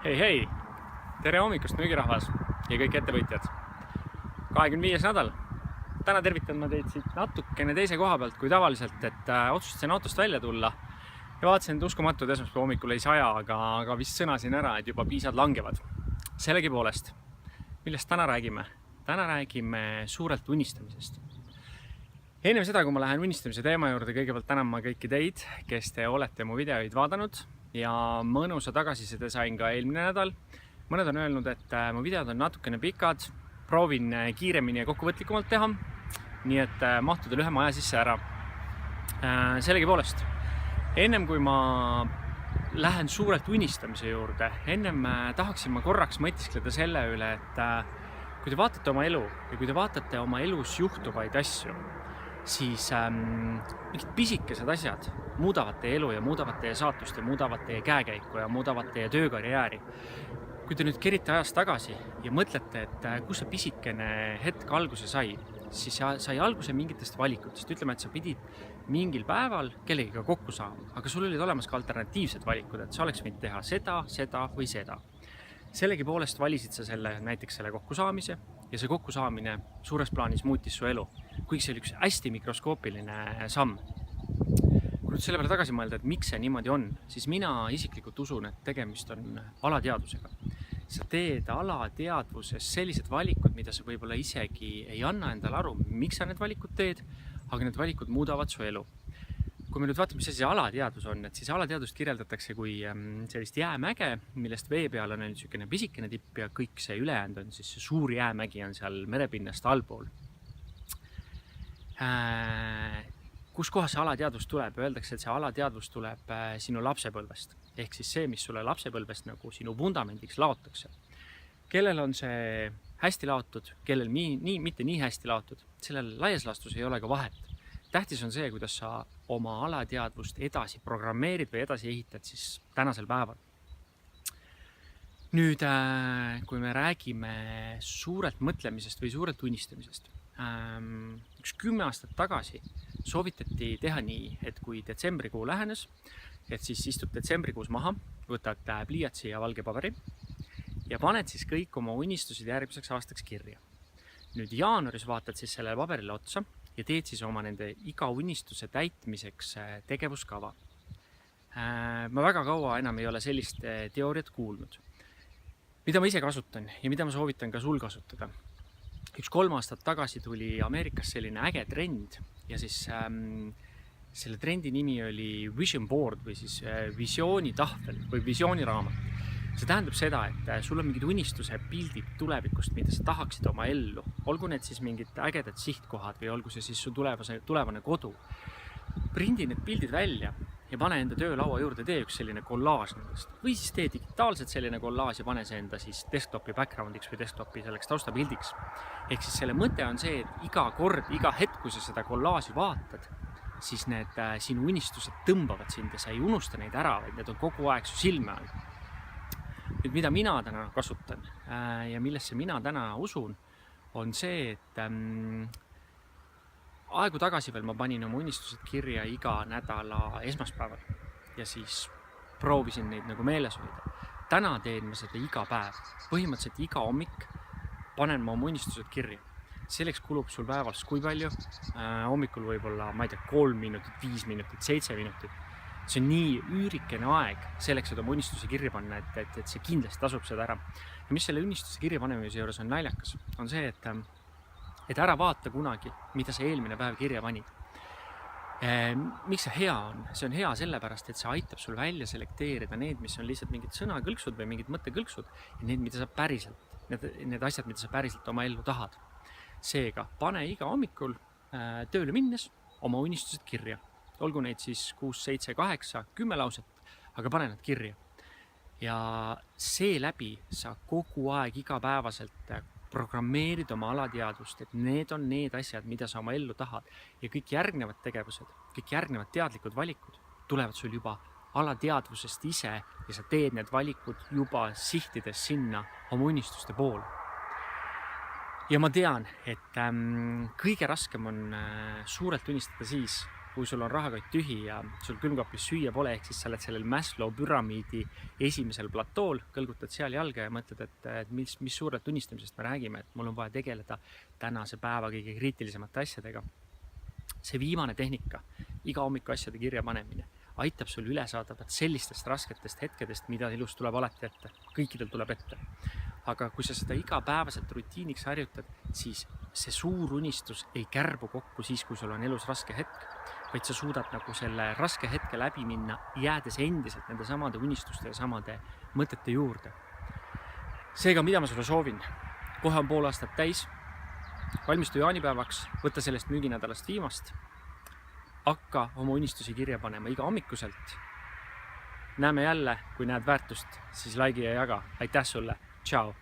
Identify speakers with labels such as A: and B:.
A: Hei, tere hommikust müügirahvas ja kõik ettevõtjad. 25. nädal. Täna tervitan ma teid siit natukene teise koha pealt kui tavaliselt, et otsustasin autost välja tulla ja vaatasin, et uskumatu, et esmaspäeva hommikul ei saja, aga vist sõnasin ära, et juba piisad langevad. Sellegipoolest, millest täna räägime? Täna räägime suurelt unistamisest. Enne seda, kui ma lähen unistamise teema juurde, kõigepealt tänan ma kõiki teid, kes te olete mu videoid vaadanud ja mõnusa tagasiside sain ka eelmine nädal. Mõned on öelnud, et mu videod on natukene pikad, proovin kiiremini ja kokkuvõtlikumalt teha, nii et mahtuda lühema aja sisse ära. Sellegipoolest, ennem kui ma lähen suurelt unistamise juurde, ennem tahaksin ma korraks mõtiskleda selle üle, et kui te vaatate oma elu ja kui te vaatate oma elus juhtuvaid asju, siis mingid pisikesed asjad muudavad teie elu ja muudavad teie saatust ja muudavad teie käekäiku ja muudavad teie töökarjääri. Kui te nüüd kerite ajast tagasi ja mõtlete, et kus see pisikene hetk alguse sai, siis sai alguse mingitest valikutest. Ütleme, et sa pidid mingil päeval kellegiga kokku saama, aga sul olid olemas ka alternatiivsed valikud, et sa oleks võinud teha seda või seda. Sellegipoolest valisid sa näiteks selle kokkusaamise ja see kokkusaamine suures plaanis muutis su elu, kuigi see oli üks hästi mikroskoopiline samm. Kui nüüd selle peale tagasi mõelda, et miks see niimoodi on, siis mina isiklikult usun, et tegemist on alateadvusega. Sa teed alateadvuses sellised valikud, mida sa võib-olla isegi ei anna endale aru, miks sa need valikud teed, aga need valikud muudavad su elu. Kui me nüüd vaatame, mis see alateadvus on, et siis alateadvust kirjeldatakse kui sellist jäämäge, millest vee peal on niisugune pisikene tipp ja kõik see ülejäänud on siis suur jäämägi on seal merepinnast allpool. Kus kohas see alateadvus tuleb? Öeldakse, et see alateadvus tuleb sinu lapsepõlvest. Ehk siis see, mis sulle lapsepõlvest nagu sinu vundamendiks laotakse. Kellel on see hästi laotud, kellel mitte nii hästi laotud, sellel laias laastus ei ole ka vahet. Tähtis on see, kuidas sa oma alateadvust edasi programmeerid või edasi ehitad siis tänasel päeval. Nüüd, kui me räägime suurelt mõtlemisest või suurelt unistamisest, üks 10 aastat tagasi soovitati teha nii, et kui detsembrikuu lähenes, et siis istud detsembrikuus maha, võtad pliiatsi ja valge paberi ja paned siis kõik oma unistused järgmiseks aastaks kirja. Nüüd jaanuaris vaatad siis sellele paberile otsa ja teed siis oma nende iga unistuse täitmiseks tegevuskava. Ma väga kaua enam ei ole sellist teooriat kuulnud, mida ma ise kasutan ja mida ma soovitan ka sul kasutada. Üks 3 aastat tagasi tuli Ameerikas selline äge trend ja siis selle trendi nimi oli Vision Board või siis visioonitahvel või visiooniraamat. See tähendab seda, et sul on mingid unistuse pildid tulevikust, mida sa tahaksid oma ellu. Olgu need siis mingid ägedad sihtkohad või olgu see siis su tulevane kodu. Prindi need pildid välja ja pane enda töölaua juurde, tee üks selline kollaaž nendest. Või siis tee digitaalselt selline kollaaž ja pane see enda siis desktopi backgroundiks või desktopi selleks taustapildiks. Ehk siis selle mõte on see, et iga kord, iga hetk, kui sa seda kollaaži vaatad, siis need sinu unistused tõmbavad sind ja sa ei unusta neid ära, vaid need on kogu aeg su silme all. Nüüd, mida mina täna kasutan ja millesse mina täna usun, on see, et aegu tagasi veel ma panin oma unistused kirja iga nädala esmaspäeval ja siis proovisin neid nagu meeles hoida. Täna teen ma seda iga päev. Põhimõtteliselt iga hommik panen ma oma unistused kirja. Selleks kulub sul päevas kui palju? Hommikul võib-olla, ma ei tea, 3 minutit, 5 minutit, 7 minutit. See on nii üürikene aeg selleks, et oma unistusi kirja panna, et see kindlasti tasub seda ära. Ja mis selle unistuse kirja panemise juures on naljakas, on see, et ära vaata kunagi, mida sa eelmine päev kirja panid. Miks see hea on? See on hea sellepärast, et see aitab sul välja selekteerida need, mis on lihtsalt mingid sõnakõlksud või mingid mõttekõlksud ja need, mida sa päriselt, need asjad, mida sa päriselt oma ellu tahad. Seega, pane iga hommikul tööle minnes oma unistused kirja. Olgu neid siis 6, 7, 8, 10 lauset, aga pane nad kirja. Ja seeläbi sa kogu aeg igapäevaselt programmeerid oma alateadvust, et need on need asjad, mida sa oma ellu tahad. Ja kõik järgnevad tegevused, kõik järgnevad teadlikud valikud tulevad sul juba alateadvusest ise ja sa teed need valikud juba sihtides sinna oma unistuste poole. Ja ma tean, et kõige raskem on suurelt unistada siis, kui sul on rahakott tühi ja sul külmkapis süüa pole, ehk siis sa oled sellel Maslow püramiidi esimesel platool, kõlgutad seal jalga ja mõtled, et mis suurelt unistamisest me räägime, et mul on vaja tegeleda tänase päeva kõige kriitilisemate asjadega. See viimane tehnika, iga hommiku asjade kirja panemine, aitab sul üle saada sellistest rasketest hetkedest, mida elus tuleb alati ette, kõikidel tuleb ette. Aga kui sa seda igapäevaselt rutiiniks harjutad, siis see suur unistus ei kärbu kokku siis, kui sul on elus raske hetk, vaid sa suudad nagu selle raske hetke läbi minna, jäädes endiselt nende samade unistuste ja samade mõtete juurde. Seega, mida ma sulle soovin? Kohe on pool aastat täis, valmistu jaanipäevaks, võtta sellest müüginädalast viimast, hakka oma unistusi kirja panema iga hommikuselt. Näeme jälle, kui näed väärtust, siis like ja jaga. Aitäh sulle! Ciao!